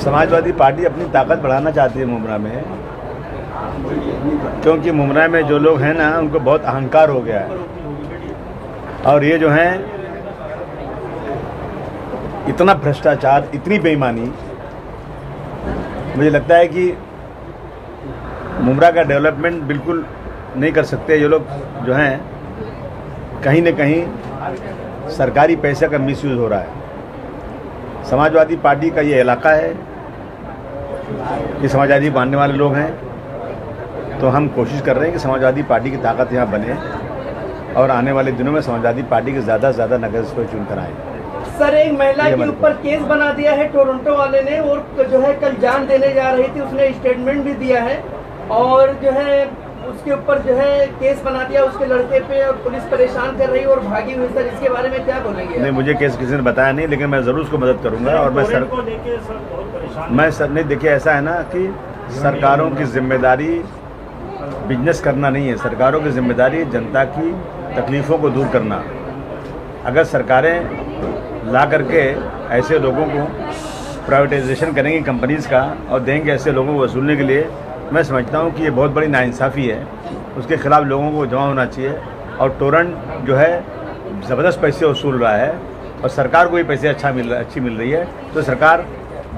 Samajwadi party अपनी ताकत बढ़ाना चाहती है मुमरा में, क्योंकि मुमरा में जो लोग हैं ना उनको बहुत अहंकार हो गया है। और ये जो हैं इतना भ्रष्टाचार, इतनी बेईमानी, मुझे लगता है कि मुमरा का डेवलपमेंट बिल्कुल नहीं कर सकते ये लोग। जो हैं कहीं न कहीं सरकारी पैसे का मिसयूज़ हो रहा है। समाजवादी पार्टी का ये इलाका है, ये समाजवादी मानने वाले लोग हैं, तो हम कोशिश कर रहे हैं कि समाजवादी पार्टी की ताकत यहाँ बने और आने वाले दिनों में समाजवादी पार्टी के ज़्यादा से ज़्यादा नगर को चुन कर आए। सर, एक महिला के ऊपर केस बना दिया है टोरंटो वाले ने, और जो है कल जान देने जा रही थी, उसने स्टेटमेंट भी दिया है और जो है उसके ऊपर जो है केस बना दिया उसके लड़के पे, और पुलिस परेशान कर रही है और भागी हुई। सर, इसके बारे में क्या बोलेंगे? नहीं, मुझे केस किसी ने बताया नहीं, लेकिन मैं ज़रूर उसको मदद करूंगा। और मैं सर नहीं, देखिए ऐसा है ना कि सरकारों की जिम्मेदारी बिजनेस करना नहीं है, सरकारों की जिम्मेदारी जनता की तकलीफ़ों को दूर करना। अगर सरकारें ला करके ऐसे लोगों को प्राइवेटाइजेशन करेंगी कंपनीज़ का और देंगे ऐसे लोगों को वसूलने के लिए, मैं समझता हूँ कि ये बहुत बड़ी नाइंसाफ़ी है। उसके खिलाफ़ लोगों को जमा होना चाहिए। और टोरेंट जो है ज़बरदस्त पैसे वसूल रहा है और सरकार को भी पैसे अच्छी मिल रही है, तो सरकार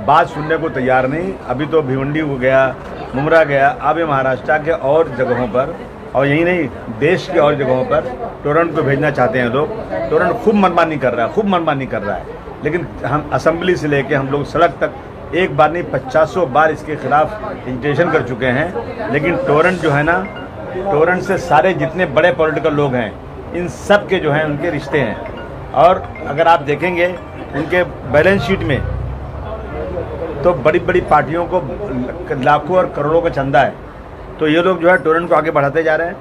बात सुनने को तैयार नहीं। अभी तो भिवंडी को गया, मुमरा गया, अब ये महाराष्ट्र के और जगहों पर, और यही नहीं देश के और जगहों पर टोरेंट को भेजना चाहते हैं लोग। टोरेंट खूब मनमानी कर रहा है, लेकिन हम असेंबली से लेके हम लोग सड़क तक एक बार नहीं 50 बार इसके खिलाफ एजिटेशन कर चुके हैं। लेकिन टोरेंट जो है ना, टोरेंट से सारे जितने बड़े पॉलिटिकल लोग हैं, इन सब के जो हैं उनके रिश्ते हैं। और अगर आप देखेंगे उनके बैलेंस शीट में तो बड़ी बड़ी पार्टियों को लाखों और करोड़ों का चंदा है। तो ये लोग जो है टोरेंट को आगे बढ़ाते जा रहे हैं,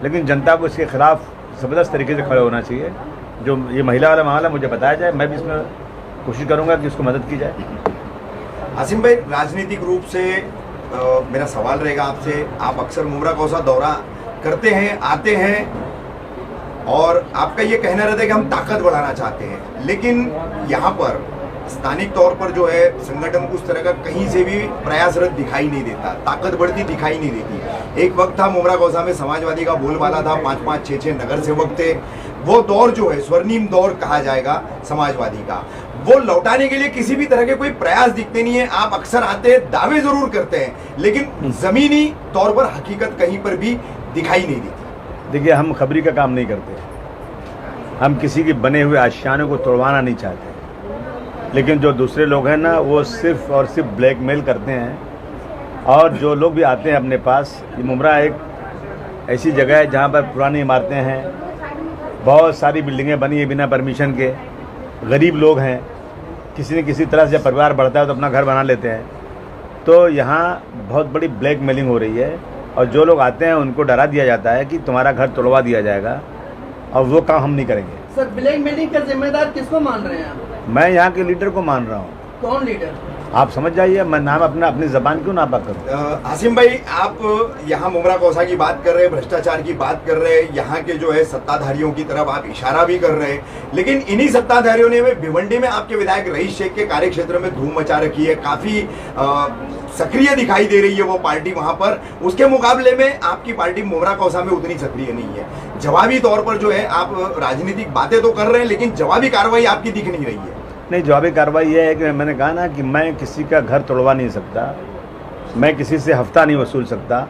लेकिन जनता को इसके खिलाफ ज़बरदस्त तरीके से खड़े होना चाहिए। जो ये महिला वाला मामला मुझे बताया जाए, मैं भी इसमें कोशिश करूँगा कि उसको मदद की जाए। आसिम भाई, राजनीतिक रूप से मेरा सवाल रहेगा आपसे, आप अक्सर मुमरा कौसा दौरा करते हैं, आते हैं, और आपका ये कहना रहता है कि हम ताकत बढ़ाना चाहते हैं, लेकिन यहाँ पर स्थानिक तौर पर जो है संगठन उस तरह का कहीं से भी प्रयासरत दिखाई नहीं देता, ताकत बढ़ती दिखाई नहीं देती। एक वक्त था मुमरा कौसा में समाजवादी का बोलबाला था, 5-5, 6-6 नगर सेवक थे। वो दौर जो है स्वर्णिम दौर कहा जाएगा समाजवादी का, वो लौटाने के लिए किसी भी तरह के कोई प्रयास दिखते नहीं है। आप अक्सर आते हैं, दावे जरूर करते हैं, लेकिन जमीनी तौर पर हकीकत कहीं पर भी दिखाई नहीं देती। देखिए, हम खबरी का काम नहीं करते, हम किसी के बने हुए आशियाने को तोड़वाना नहीं चाहते, लेकिन जो दूसरे लोग हैं ना वो सिर्फ और सिर्फ ब्लैकमेल करते हैं। और जो लोग भी आते हैं अपने पास, ये मुमरा एक ऐसी जगह है जहाँ पर पुरानी इमारतें हैं, बहुत सारी बिल्डिंगें बनी है बिना परमिशन के, गरीब लोग हैं, किसी न किसी तरह से जब परिवार बढ़ता है तो अपना घर बना लेते हैं। तो यहाँ बहुत बड़ी ब्लैकमेलिंग हो रही है, और जो लोग आते हैं उनको डरा दिया जाता है कि तुम्हारा घर तोड़वा दिया जाएगा, और वो काम हम नहीं करेंगे। सर, ब्लैकमेलिंग का जिम्मेदार किसको मान रहे हैं आप? मैं यहाँ के लीडर को मान रहा हूँ। कौन लीडर? आप समझ जाइए, मैं नाम अपनी ज़बान क्यों नापा करूँ। आसिम भाई, आप यहाँ मुमरा कौसा की बात कर रहे हैं, भ्रष्टाचार की बात कर रहे हैं, यहाँ के जो है सत्ताधारियों की तरफ आप इशारा भी कर रहे हैं, लेकिन इन्हीं सत्ताधारियों ने भिवंडी में आपके विधायक रईस शेख के कार्यक्षेत्र में धूम मचा रखी है, काफी सक्रिय दिखाई दे रही है वो पार्टी वहां पर। उसके मुकाबले में आपकी पार्टी मुमरा कौसा में उतनी सक्रिय नहीं है। जवाबी तौर पर जो है आप राजनीतिक बातें तो कर रहे हैं, लेकिन जवाबी कार्रवाई आपकी दिख नहीं रही है। नहीं, जवाबी कार्रवाई ये है कि मैंने कहा ना कि मैं किसी का घर तोड़वा नहीं सकता, मैं किसी से हफ्ता नहीं वसूल सकता।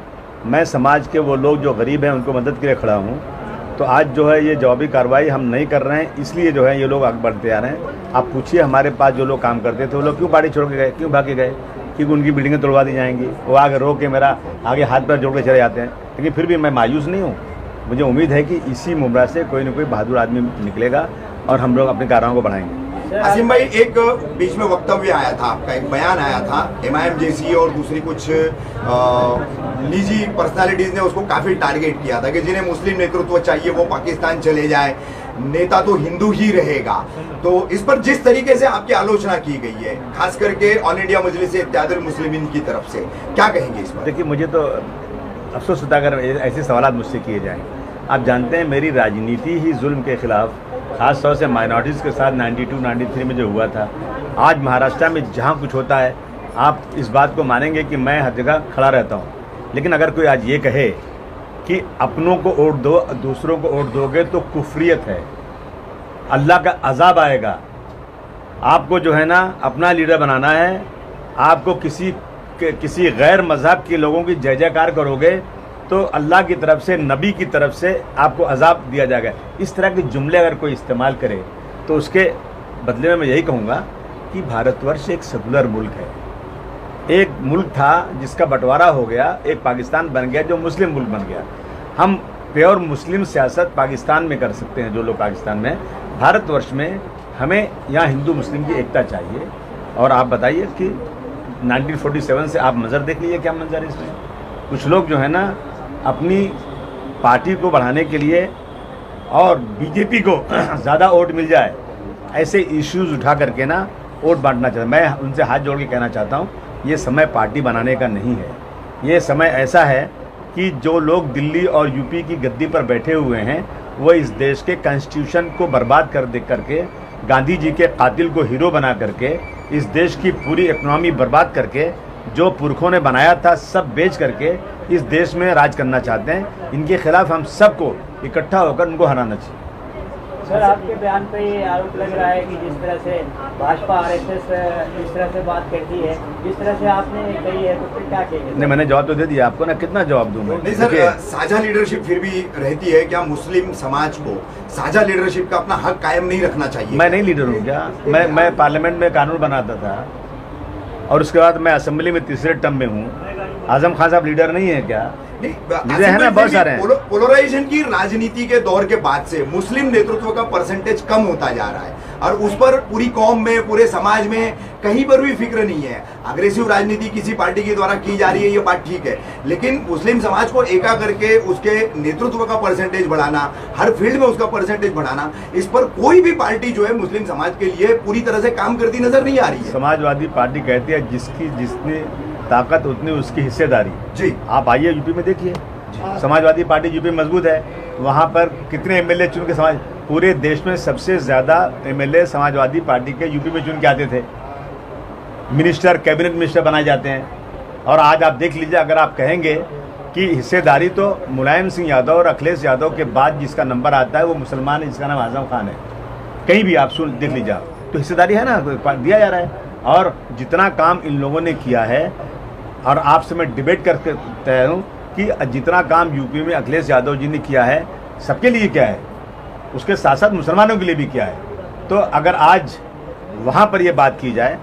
मैं समाज के वो लोग जो गरीब हैं उनको मदद के लिए खड़ा हूँ। तो आज जो है ये जवाबी कार्रवाई हम नहीं कर रहे हैं, इसलिए जो है ये लोग आगे बढ़ते आ रहे हैं। आप पूछिए हमारे पास जो लोग काम करते थे वो लोग क्यों पार्टी छोड़ के गए, क्यों भाग के गए? क्योंकि उनकी बिल्डिंगें तोड़वा दी जाएंगी। वो आगे रो के मेरा आगे हाथ पैर जोड़ के चले जाते हैं, लेकिन फिर भी मैं मायूस नहीं हूँ। मुझे उम्मीद है कि इसी मुमरा से कोई ना कोई बहादुर आदमी निकलेगा और हम लोग अपने कार्यों को बढ़ाएंगे। आसिम भाई, एक बीच में वक्तव्य आया था आपका, एक बयान आया था, MIM-JC और दूसरी कुछ निजी पर्सनालिटीज ने उसको काफी टारगेट किया था कि जिन्हें मुस्लिम नेतृत्व चाहिए वो पाकिस्तान चले जाए, नेता तो हिंदू ही रहेगा। तो इस पर जिस तरीके से आपकी आलोचना की गई है, खास करके ऑल इंडिया मजलिस इत्तेहादुल मुस्लिमीन की तरफ से, क्या कहेंगे इस पर? देखिए, मुझे तो अफसोस होता है अगर ऐसे सवाल मुझसे किए जाएं। आप जानते हैं मेरी राजनीति ही जुल्म के खिलाफ, ख़ास तौर से माइनॉरिटीज़ के साथ 92-93 में जो हुआ था, आज महाराष्ट्र में जहाँ कुछ होता है, आप इस बात को मानेंगे कि मैं हर जगह खड़ा रहता हूँ। लेकिन अगर कोई आज ये कहे कि अपनों को वोट दो, दूसरों को वोट दोगे तो कुफरियत है, अल्लाह का अजाब आएगा। आपको जो है ना अपना लीडर बनाना है, आपको किसी गैर मज़हब के लोगों की जय जयकार करोगे तो अल्लाह की तरफ से, नबी की तरफ से आपको अजाब दिया जाएगा। इस तरह के जुमले अगर कोई इस्तेमाल करे तो उसके बदले में मैं यही कहूँगा कि भारतवर्ष एक सेकुलर मुल्क है। एक मुल्क था जिसका बंटवारा हो गया, एक पाकिस्तान बन गया जो मुस्लिम मुल्क बन गया। हम प्योर मुस्लिम सियासत पाकिस्तान में कर सकते हैं, जो लोग पाकिस्तान में। भारतवर्ष में हमें यहाँ हिंदू मुस्लिम की एकता चाहिए। और आप बताइए कि 1947 से आप मंजर देख लीजिए, क्या मंजर है इसमें। कुछ लोग जो है ना अपनी पार्टी को बढ़ाने के लिए और बीजेपी को ज़्यादा वोट मिल जाए, ऐसे इश्यूज उठा करके ना वोट बांटना चाहते। मैं उनसे हाथ जोड़ के कहना चाहता हूँ, ये समय पार्टी बनाने का नहीं है। ये समय ऐसा है कि जो लोग दिल्ली और यूपी की गद्दी पर बैठे हुए हैं वो इस देश के कॉन्स्टिट्यूशन को बर्बाद करके, गांधी जी के कातिल को हीरो बना करके, इस देश की पूरी इकोनॉमी बर्बाद करके, जो पुरखों ने बनाया था सब बेच करके इस देश में राज करना चाहते हैं। इनके खिलाफ हम सबको इकट्ठा होकर उनको हराना चाहिए। सर, आपके बयान पे ये आरोप लग रहा है कि जिस तरह से भाजपा आरएसएस इस तरह से बात करती है, जिस तरह से आपने कही है, तो फिर क्या कहेंगे? नहीं, मैंने जवाब तो दे दिया आपको ना, कितना जवाब दूं मैं? नहीं सर, साझा लीडरशिप फिर भी रहती है क्या? मुस्लिम समाज को साझा लीडरशिप का अपना हक कायम नहीं रखना चाहिए? मैं नहीं लीडर हूँ क्या? मैं पार्लियामेंट में कानून बनाता था और उसके बाद मैं असेंबली में तीसरे टर्म में हूँ। आजम खान साहब लीडर नहीं है क्या? लीडर है ना, बहुत सारे हैं। पोलराइजेशन की राजनीति के दौर के बाद से मुस्लिम नेतृत्व का परसेंटेज कम होता जा रहा है और उस पर पूरी कौम में, पूरे समाज में कहीं पर भी फिक्र नहीं है। अग्रेसिव राजनीति किसी पार्टी के द्वारा की जा रही है, ये बात ठीक है, लेकिन मुस्लिम समाज को एका करके उसके नेतृत्व का परसेंटेज बढ़ाना, हर फील्ड में उसका परसेंटेज बढ़ाना, इस पर कोई भी पार्टी जो है मुस्लिम समाज के लिए पूरी तरह से काम करती नजर नहीं आ रही है। समाजवादी पार्टी कहती है जिसने ताकत उतनी उसकी हिस्सेदारी। जी, आप आइए यूपी में देखिए, समाजवादी पार्टी यूपी में मजबूत है। वहाँ पर कितने एमएलए चुन के पूरे देश में सबसे ज़्यादा एमएलए समाजवादी पार्टी के यूपी में चुन के आते थे। मिनिस्टर, कैबिनेट मिनिस्टर बनाए जाते हैं। और आज आप देख लीजिए, अगर आप कहेंगे कि हिस्सेदारी, तो मुलायम सिंह यादव और अखिलेश यादव के बाद जिसका नंबर आता है वो मुसलमान है, जिसका नाम आजम खान है। कहीं भी आप सुन देख लीजिए, तो हिस्सेदारी है ना, दिया जा रहा है। और जितना काम इन लोगों ने किया है, और आपसे मैं डिबेट करके तय हूँ कि जितना काम यूपी में अखिलेश यादव जी ने किया है, सबके लिए क्या है, उसके साथ साथ मुसलमानों के लिए भी किया है। तो अगर आज वहाँ पर ये बात की जाए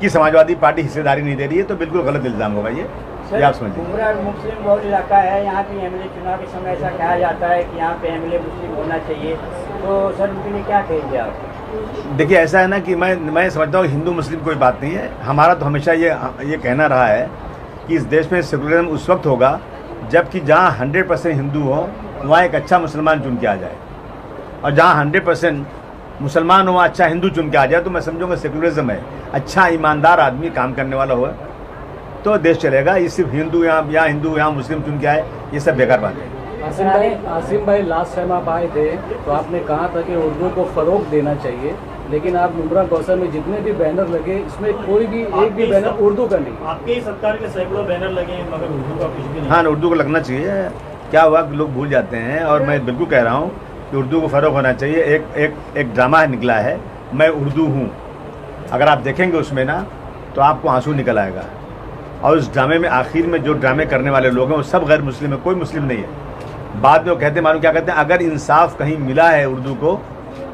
कि समाजवादी पार्टी हिस्सेदारी नहीं दे रही है, तो बिल्कुल गलत इल्ज़ाम होगा ये आप समझिए। पूरा मुस्लिम बहुल इलाका है, यहाँ पे एमएलए चुनाव के समय ऐसा कहा जाता है कि यहाँ पे एमएलए मुस्लिम होना चाहिए, तो सर उनके लिए क्या कहेंगे आप? देखिए, ऐसा है ना कि मैं समझता हूँ हिंदू मुस्लिम कोई बात नहीं है। हमारा तो हमेशा ये कहना रहा है कि इस देश में सेकुलरिज्म उस वक्त होगा जबकि जहाँ 100% हिंदू हो वहाँ एक अच्छा मुसलमान चुन के आ जाए, और जहाँ 100% मुसलमान हो अच्छा हिंदू चुन के आ जाए, तो मैं समझूंगा सेकुलरिज्म है। अच्छा ईमानदार आदमी काम करने वाला हो तो देश चलेगा। ये सिर्फ हिंदू यहाँ हिंदू यहाँ मुस्लिम चुन के आए, ये सब बेकार बात है। आसिम भाई, लास्ट टाइम आप आए थे तो आपने कहा था कि उर्दू को फ़रोग देना चाहिए, लेकिन आप मुमरा कौसर में जितने भी बैनर लगे, इसमें कोई भी एक भी बैनर उर्दू का नहीं। आपके ही सरकार के सैकड़ों बैनर लगे हैं, मगर उर्दू का कुछ भी नहीं। हाँ, उर्दू को लगना चाहिए। क्या हुआ कि लोग भूल जाते हैं, और मैं बिल्कुल कह रहा हूँ कि उर्दू को फ़रोग होना चाहिए। एक ड्रामा निकला है, मैं उर्दू हूँ, अगर आप देखेंगे उसमें ना तो आपको आंसू निकल आएगा। और उस ड्रामे में आखिर में जो ड्रामे करने वाले लोग हैं वो सब गैर मुस्लिम है, कोई मुस्लिम नहीं है। बाद में वो कहते हैं, मालूम क्या कहते हैं, अगर इंसाफ कहीं मिला है उर्दू को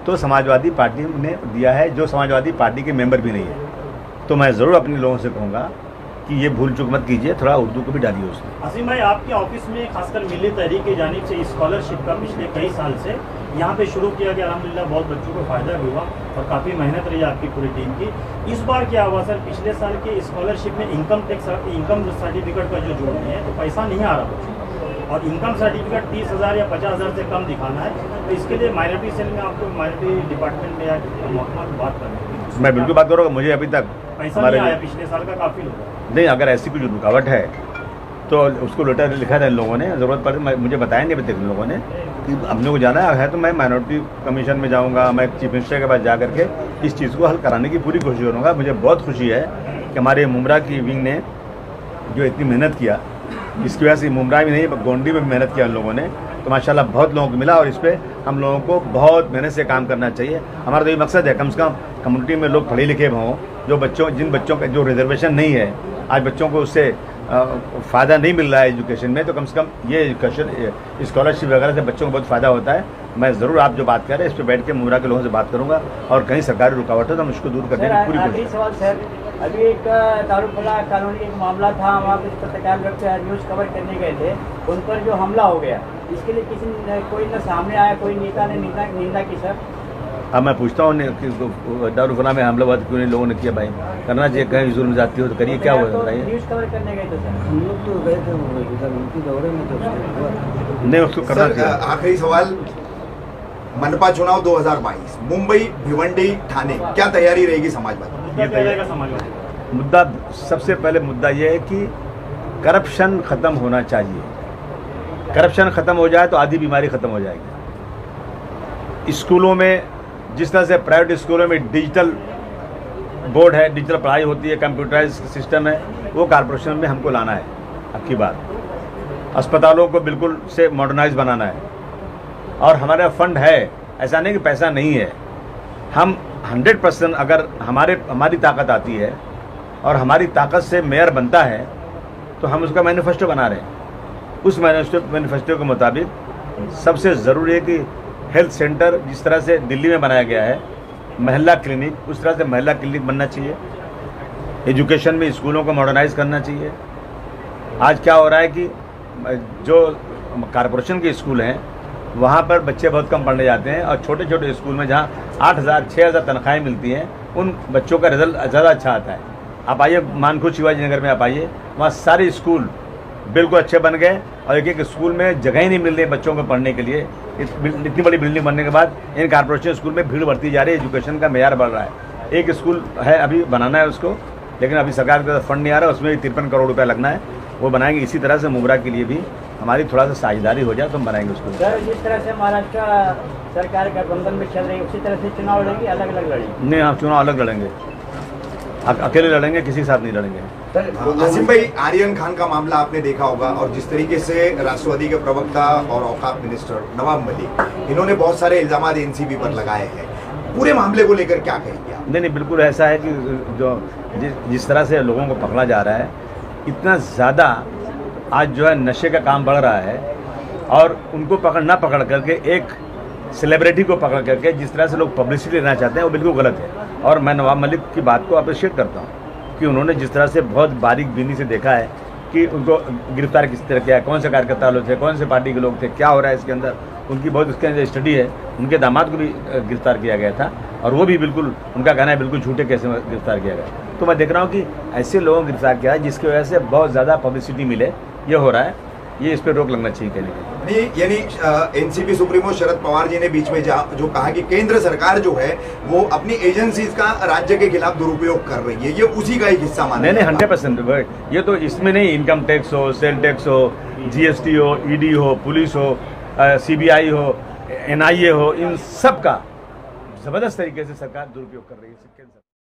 तो समाजवादी पार्टी ने दिया है, जो समाजवादी पार्टी के मेंबर भी नहीं है। तो मैं ज़रूर अपने लोगों से कहूँगा कि ये भूल चूक मत कीजिए, थोड़ा उर्दू को भी डालिए उसमें। आसिम भाई, आपके ऑफिस में खासकर मिली तहरीक की जानिब से स्कॉलरशिप का पिछले कई साल से यहाँ पे शुरू किया गया, अल्हम्दुलिल्लाह बहुत बच्चों को फ़ायदा भी हुआ और काफ़ी मेहनत रही आपकी पूरी टीम की। इस बार क्या हुआ सर, पिछले साल के स्कॉलरशिप में इनकम सर्टिफिकेट का जो जोड़ते हैं तो पैसा नहीं आ रहा बच्चों, और इनकम सर्टिफिकेट 30,000 या 50,000 से कम दिखाना है। तो इसके लिए माइनॉरिटी सेल में आपको माइनॉरिटी डिपार्टमेंट में या महकमा की बात करनी है। मैं बिल्कुल बात करूँगा, मुझे अभी तक पैसा नहीं आया पिछले साल का, काफ़ी लोग नहीं। अगर ऐसी कुछ रुकावट है तो उसको लेटर लिखा था इन लोगों ने, ज़रूरत पड़े मुझे बताया नहीं अभी तक इन लोगों ने कि अपने को जाना है तो मैं माइनॉरिटी कमीशन में जाऊंगा, मैं चीफ मिनिस्टर के पास जा करके इस चीज़ को हल कराने की पूरी कोशिश करूँगा। मुझे बहुत खुशी है कि हमारे मुमरा की विंग ने जो इतनी मेहनत किया, इसकी वजह से मुमरा भी नहीं गोंडी में भी मेहनत किया उन लोगों ने, तो माशाल्लाह बहुत लोगों को मिला। और इस पर हम लोगों को बहुत मेहनत से काम करना चाहिए। हमारा तो ये मकसद है कम से कम कम्युनिटी में लोग पढ़े लिखे हों, जो जिन बच्चों का जो रिजर्वेशन नहीं है, आज बच्चों को उससे फ़ायदा नहीं मिल रहा है एजुकेशन में, तो कम से कम ये एजुकेशन स्कॉलरशिप वगैरह से बच्चों को बहुत फ़ायदा होता है। मैं ज़रूर आप जो बात कर रहे हैं इस पर बैठ के मुमरा के लोगों से बात करूंगा और कहीं सरकारी रुकावट है तो हम उसको दूर करने की पूरी कोशिश। सवाल सर, अभी एक दारुफला कॉलोनी एक मामला था, वहाँ पे पत्रकार लोग न्यूज़ कवर करने गए थे, उन पर जो हमला हो गया, इसके लिए कोई न सामने आया, कोई नेता ने निंदा की सर? अब मैं पूछता हूँ दारुफला में हमला क्यों नहीं लोगों ने किया? भाई करना चाहिए, कहीं जुल्म जाती हो तो करिए, क्या हुआ बताइए? न्यूज़ कवर करने गए थे सर, हम लोग तो गए थे उनकी दौरे में, तो नहीं उसको करना चाहिए। आखिरी सवाल, मनपा चुनाव 2022, मुंबई, भिवंडी, ठाणे, क्या तैयारी रहेगी समाजवादी? मुद्दा सबसे पहले मुद्दा ये है कि करप्शन खत्म होना चाहिए। करप्शन खत्म हो जाए तो आधी बीमारी खत्म हो जाएगी। स्कूलों में जिस तरह से प्राइवेट स्कूलों में डिजिटल बोर्ड है, डिजिटल पढ़ाई होती है, कंप्यूटराइज सिस्टम है, वो कॉर्पोरेशन में हमको लाना है। अब की बात, अस्पतालों को बिल्कुल से मॉडर्नाइज बनाना है। और हमारा फंड है, ऐसा नहीं कि पैसा नहीं है। हम 100% अगर हमारी ताकत आती है और हमारी ताकत से मेयर बनता है तो हम उसका मैनिफेस्टो बना रहे हैं। उस मैनिफेस्टो के मुताबिक सबसे ज़रूरी है कि हेल्थ सेंटर जिस तरह से दिल्ली में बनाया गया है, महिला क्लिनिक उस तरह से महिला क्लिनिक बनना चाहिए। एजुकेशन में स्कूलों को मॉडर्नाइज करना चाहिए। आज क्या हो रहा है कि जो कॉरपोरेशन के स्कूल हैं वहाँ पर बच्चे बहुत कम पढ़ने जाते हैं और छोटे छोटे स्कूल में जहाँ 8,000 6,000 तनख्वाहें मिलती हैं, उन बच्चों का रिजल्ट ज़्यादा अच्छा आता है। आप आइए मानखुद शिवाजी नगर में, आप आइए, वहाँ सारे स्कूल बिल्कुल अच्छे बन गए और एक एक स्कूल में जगह ही नहीं मिल रही बच्चों को पढ़ने के लिए। इतनी बड़ी बिल्डिंग बनने के बाद इन कॉर्पोरेशन स्कूल में भीड़ बढ़ती जा रही है, एजुकेशन का मेयार बढ़ रहा है। एक स्कूल है अभी बनाना है उसको, लेकिन अभी सरकार की तरफ फंड नहीं आ रहा, उसमें 53 करोड़ रुपया लगना है, वो बनाएंगे। इसी तरह से मुमरा के लिए भी हमारी थोड़ा सा साझेदारी हो जाए तो हम बनाएंगे उसको। सर जिस तरह से महाराष्ट्र सरकार गठबंधन में चल रही है उसी तरह से चुनाव लड़ेंगे, अलग अलग लड़ेंगे? नहीं, हम चुनाव अलग लड़ेंगे, अकेले लड़ेंगे, किसी के साथ नहीं लड़ेंगे। आसिम भाई, आर्यन खान का मामला आपने देखा होगा और जिस तरीके से राष्ट्रवादी के प्रवक्ता और औकाफ मिनिस्टर नवाब मलिक, इन्होंने बहुत सारे इल्जाम एनसीबी पर लगाए हैं, पूरे मामले को लेकर क्या कहेंगे आप? नहीं, बिल्कुल ऐसा है कि जो जिस तरह से लोगों को पकड़ा जा रहा है, इतना ज़्यादा आज जो है नशे का काम बढ़ रहा है और उनको पकड़ करके एक सेलिब्रिटी को पकड़ करके जिस तरह से लोग पब्लिसिटी लेना चाहते हैं वो बिल्कुल गलत है। और मैं नवाब मलिक की बात को अप्रिशिएट करता हूँ कि उन्होंने जिस तरह से बहुत बारीक बीनी से देखा है कि उनको गिरफ्तार किस तरह किया है, कौन से कार्यकर्ता लोग थे, कौन से पार्टी के लोग थे, क्या हो रहा है इसके अंदर, उनकी बहुत उसके अंदर स्टडी है। उनके दामाद को भी गिरफ्तार किया गया था और वो भी बिल्कुल, उनका कहना है बिल्कुल झूठे केस में गिरफ्तार किया गया। तो मैं देख रहा हूँ कि ऐसे लोगों को गिरफ्तार किया है जिसकी वजह से बहुत ज़्यादा पब्लिसिटी मिले, ये हो रहा है, ये इस पर रोक लगना चाहिए कहने के। यानी एनसीपी सुप्रीमो शरद पवार जी ने बीच में जो कहा कि केंद्र सरकार जो है वो अपनी एजेंसीज का राज्य के खिलाफ दुरुपयोग कर रही है, ये उसी का एक हिस्सा माना? नहीं, 100% ये तो इसमें नहीं, इनकम टैक्स हो, सेल टैक्स हो, जीएसटी हो, ईडी हो, पुलिस हो, सीबीआई हो, एनआईए हो, इन सब का ज़बरदस्त तरीके से सरकार दुरुपयोग कर रही है।